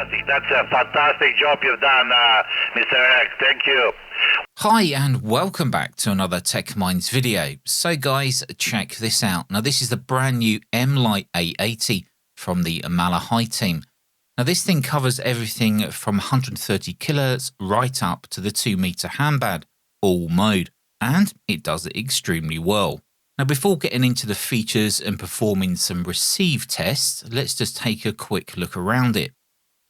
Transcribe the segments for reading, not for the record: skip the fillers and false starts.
fantastic. That's a fantastic job you've done, Mr. Eric. Thank you. Hi and welcome back to another Tech Minds video. So guys, check this out. Now this is the brand new MLite-880 from the MLite team. Now this thing covers everything from 130 kHz right up to the 2 meter handband, all mode, and it does it extremely well. Now before getting into the features and performing some receive tests, let's just take a quick look around it.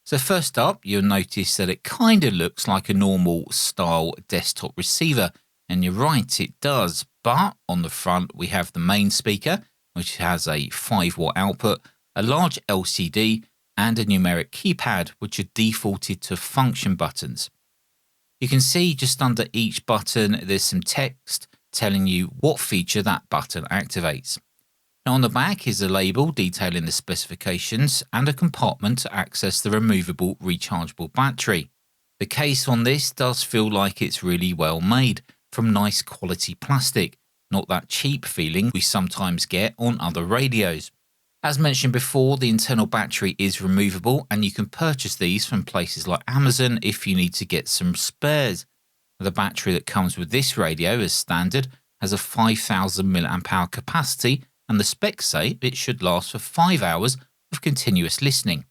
So first up, you'll notice that it kind of looks like a normal style desktop receiver, and you're right, it does. But on the front, we have the main speaker, which has a 5-watt output, a large LCD, and a numeric keypad, which are defaulted to function buttons. You can see just under each button, there's some text telling you what feature that button activates. Now on the back is a label detailing the specifications and a compartment to access the removable rechargeable battery. The case on this does feel like it's really well made from nice quality plastic, not that cheap feeling we sometimes get on other radios. As mentioned before, the internal battery is removable and you can purchase these from places like Amazon if you need to get some spares. The battery that comes with this radio as standard has a 5,000 mAh capacity, and the specs say it should last for 5 hours of continuous listening.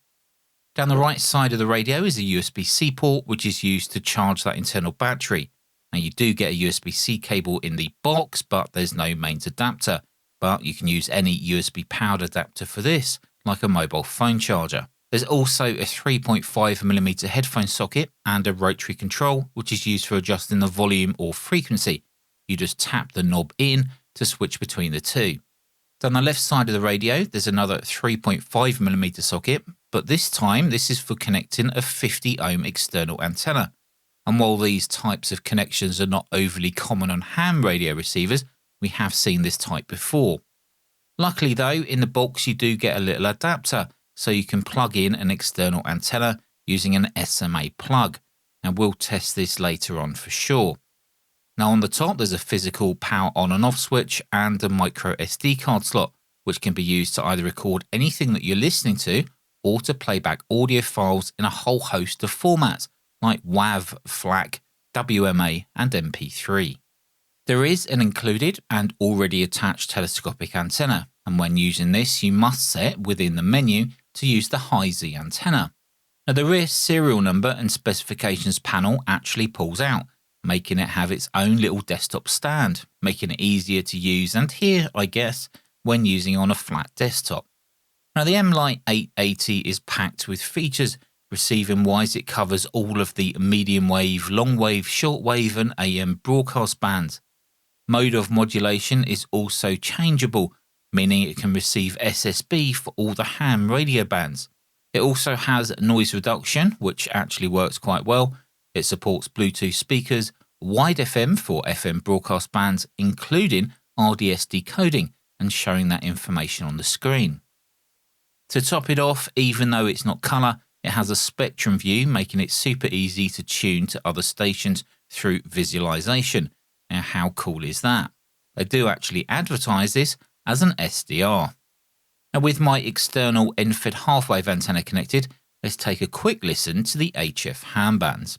Down the right side of the radio is a USB-C port which is used to charge that internal battery. Now you do get a USB-C cable in the box, but there's no mains adapter, but you can use any USB powered adapter for this, like a mobile phone charger. There's also a 3.5mm headphone socket and a rotary control, which is used for adjusting the volume or frequency. You just tap the knob in to switch between the two. Down the left side of the radio, there's another 3.5mm socket, but this time this is for connecting a 50 ohm external antenna. And while these types of connections are not overly common on ham radio receivers, we have seen this type before. Luckily though, in the box you do get a little adapter, so you can plug in an external antenna using an SMA plug, and we'll test this later on for sure. Now on the top there's a physical power on and off switch and a micro SD card slot, which can be used to either record anything that you're listening to or to play back audio files in a whole host of formats like WAV, FLAC, WMA and MP3. There is an included and already attached telescopic antenna, and when using this you must set within the menu to use the high Z antenna. Now the rear serial number and specifications panel actually pulls out, making it have its own little desktop stand, making it easier to use and hear, I guess, when using on a flat desktop. Now the MLite-880 is packed with features. Receiving wise, it covers all of the medium wave, long wave, short wave and AM broadcast bands. Mode of modulation is also changeable, meaning it can receive SSB for all the ham radio bands. It also has noise reduction, which actually works quite well. It supports Bluetooth speakers, wide FM for FM broadcast bands, including RDS decoding and showing that information on the screen. To top it off, even though it's not colour, it has a spectrum view, making it super easy to tune to other stations through visualization. Now how cool is that? They do actually advertise this as an SDR. Now with my external end-fed half-wave antenna connected, let's take a quick listen to the HF ham bands.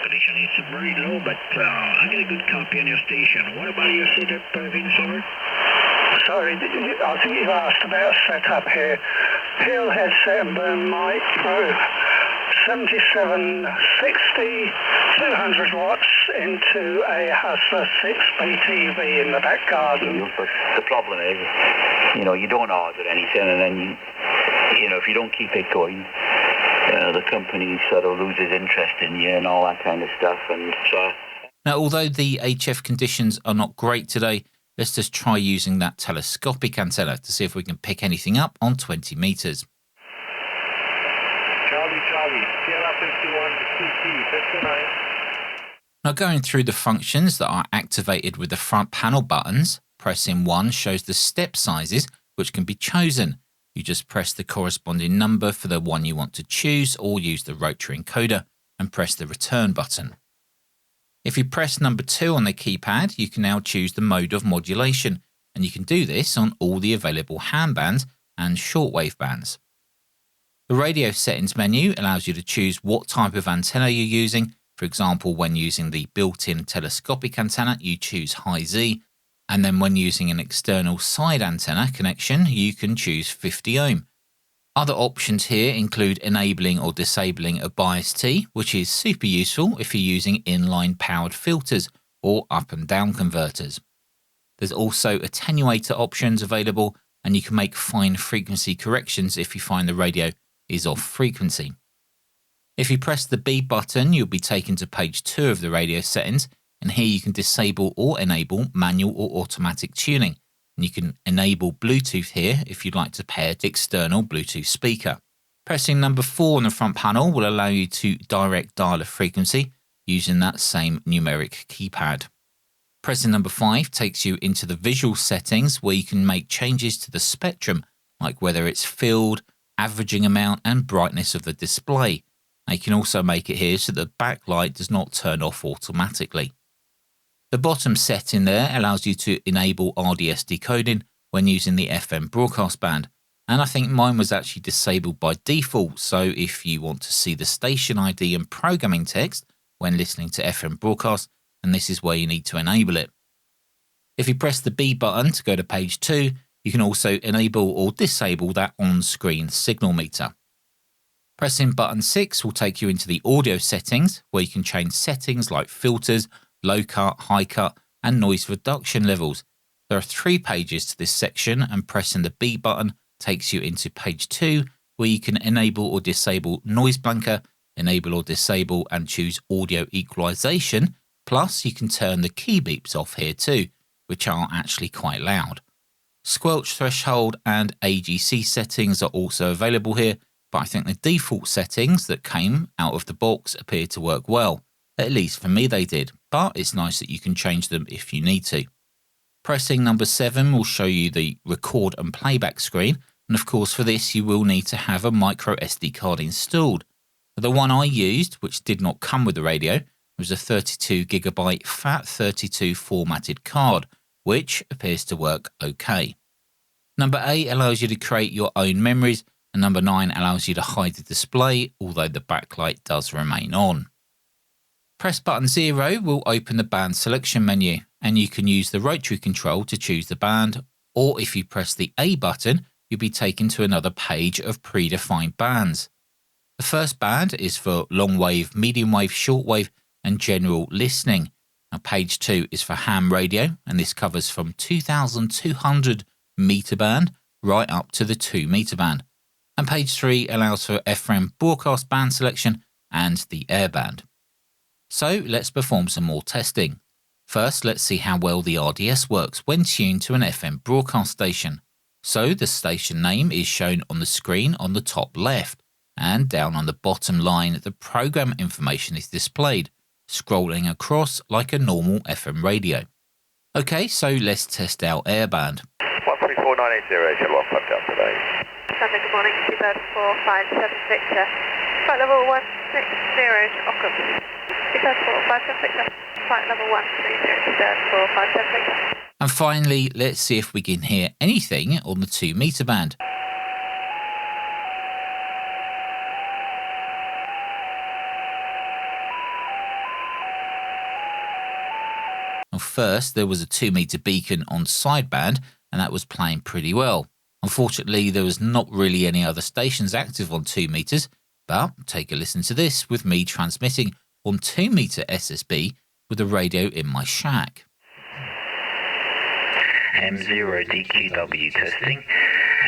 Connection is very low, but I get a good copy on your station. What about your setup, Vince? Sorry, I think you've asked about setup here. Peel headset and mic Pro 7760 200 watts into a Hustler 6B TV in the back garden. But the problem is, you don't order anything, and then if you don't keep it going, the company sort of loses interest in you and all that kind of stuff. And so, now, although the HF conditions are not great today, let's just try using that telescopic antenna to see if we can pick anything up on 20 meters. Charlie, Sierra 51, CT 59. Now going through the functions that are activated with the front panel buttons, pressing 1 shows the step sizes which can be chosen. You just press the corresponding number for the one you want to choose or use the rotary encoder and press the return button. If you press number 2 on the keypad, you can now choose the mode of modulation, and you can do this on all the available ham bands and shortwave bands. The radio settings menu allows you to choose what type of antenna you're using. For example, when using the built-in telescopic antenna, you choose high Z. And then when using an external side antenna connection, you can choose 50 ohm. Other options here include enabling or disabling a bias T, which is super useful if you're using inline powered filters or up and down converters. There's also attenuator options available, and you can make fine frequency corrections if you find the radio is off frequency. If you press the B button, you'll be taken to page 2 of the radio settings, and here you can disable or enable manual or automatic tuning. And you can enable Bluetooth here if you'd like to pair to external Bluetooth speaker. Pressing number 4 on the front panel will allow you to direct dial a frequency using that same numeric keypad. Pressing number 5 takes you into the visual settings where you can make changes to the spectrum, like whether it's filled, averaging amount and brightness of the display. Now you can also make it here so the backlight does not turn off automatically. The bottom setting there allows you to enable RDS decoding when using the FM broadcast band, and I think mine was actually disabled by default, so if you want to see the station ID and programming text when listening to FM broadcast, then this is where you need to enable it. If you press the B button to go to page 2, you can also enable or disable that on-screen signal meter. Pressing button 6 will take you into the audio settings, where you can change settings like filters, low cut, high cut, and noise reduction levels. There are 3 pages to this section, and pressing the B button takes you into page 2, where you can enable or disable noise blanker, enable or disable and choose audio equalization, plus you can turn the key beeps off here too, which are actually quite loud. Squelch threshold and AGC settings are also available here, but I think the default settings that came out of the box appear to work well. At least for me they did, but it's nice that you can change them if you need to. Pressing number 7 will show you the record and playback screen, and of course for this you will need to have a micro SD card installed. The one I used, which did not come with the radio, was a 32GB FAT32 formatted card, which appears to work okay. Number 8 allows you to create your own memories, and number 9 allows you to hide the display, although the backlight does remain on. Press button 0 will open the band selection menu, and you can use the rotary control to choose the band, or if you press the A button, you'll be taken to another page of predefined bands. The first band is for long wave, medium wave, short wave, and general listening. Now, page 2 is for ham radio, and this covers from 2,200 meter band right up to the 2 meter band. And page 3 allows for FM broadcast band selection and the air band. So let's perform some more testing. First, let's see how well the RDS works when tuned to an FM broadcast station. So the station name is shown on the screen on the top left, and down on the bottom line the program information is displayed, scrolling across like a normal FM radio. Okay, so let's test our airband. 134980, Shell 1 plugged up today. Sunday, good morning, 24576, flight level 160 to Ockham. 24576, flight level 130 to 24576. And finally, let's see if we can hear anything on the 2 meter band. Well, first, there was a 2 meter beacon on sideband, and that was playing pretty well. Unfortunately, there was not really any other stations active on 2 meters, but take a listen to this with me transmitting on 2 meter SSB with the radio in my shack. M0 DQW testing.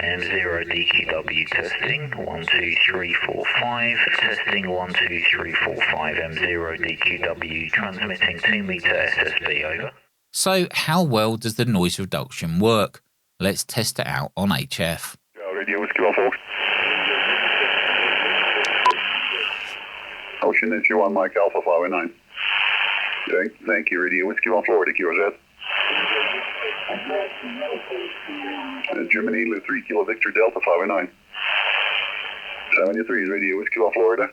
M0 DQW testing. 1 2 3 4 5. Testing 1 2 3 4 5. M0 DQW transmitting 2 meter SSB, over. So how well does the noise reduction work? Let's test it out on HF. Radio Whiskey 14. Ocean issue 1 Mike Alpha 509. Thank you, Radio Whiskey 14, QRZ. Germany, 3 Kilo Victor Delta 509. 73 is Radio Whiskey Florida.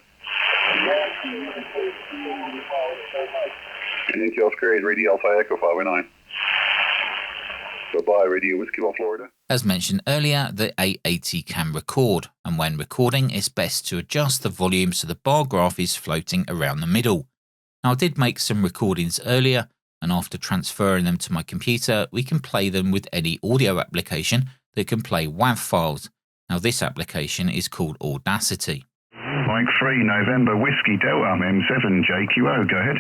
Yankee Oscar 8, Radio Alpha Echo 509. Goodbye, Radio Whiskey Florida. As mentioned earlier, the A80 can record, and when recording it's best to adjust the volume so the bar graph is floating around the middle. Now I did make some recordings earlier, and after transferring them to my computer we can play them with any audio application that can play WAV files. Now this application is called Audacity. Mike 3 November Whiskey Delta M7 JQO, go ahead.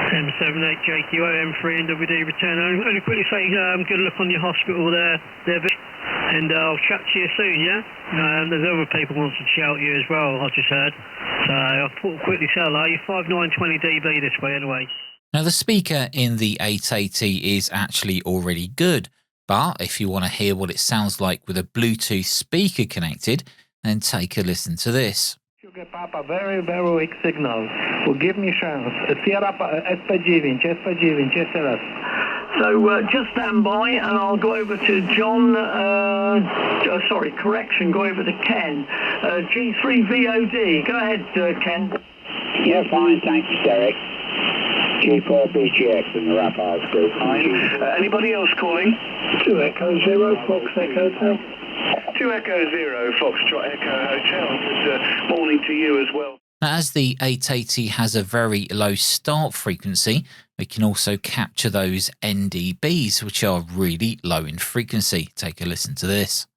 M78 JQO M3 NWD return. Only quickly say good luck on your hospital there, Vic. And I'll chat to you soon, yeah? There's other people who want to shout you as well, I just heard. So I thought I'd quickly say hello. You're 5920 dB this way anyway. Now the speaker in the 880 is actually already good, but if you want to hear what it sounds like with a Bluetooth speaker connected, then take a listen to this. Sugar Papa, very, very weak signal. Well, give me a chance. Sierra SP9, jeszcze raz. So just stand by and I'll go over to John, go over to Ken. G3VOD, go ahead Ken. Yeah, fine, thanks Derek. G4BGX in the Rapids group. Anybody else calling? 2 Echo 0, Fox Echo Hotel. 2 Echo 0, Foxtrot Echo Hotel. Good morning to you as well. Now, as the 880 has a very low start frequency, we can also capture those NDBs, which are really low in frequency. Take a listen to this.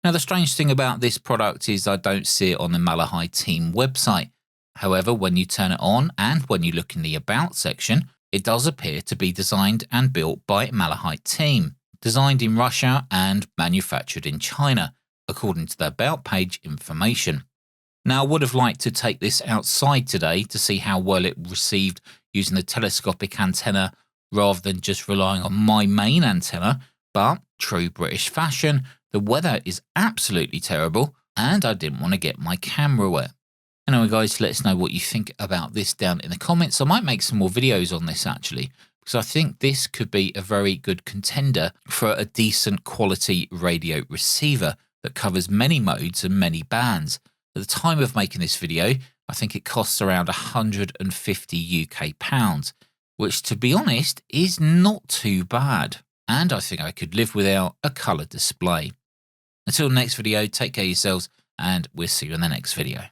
Now, the strange thing about this product is I don't see it on the MLite team website. However, when you turn it on and when you look in the About section, it does appear to be designed and built by MLite team, designed in Russia and manufactured in China, according to the About page information. Now, I would have liked to take this outside today to see how well it received using the telescopic antenna rather than just relying on my main antenna, but true British fashion, the weather is absolutely terrible and I didn't want to get my camera wet. Anyway guys, let us know what you think about this down in the comments. I might make some more videos on this actually, because I think this could be a very good contender for a decent quality radio receiver that covers many modes and many bands. At the time of making this video, I think it costs around 150 UK pounds, which to be honest is not too bad. And I think I could live without a colour display. Until next video, take care of yourselves and we'll see you in the next video.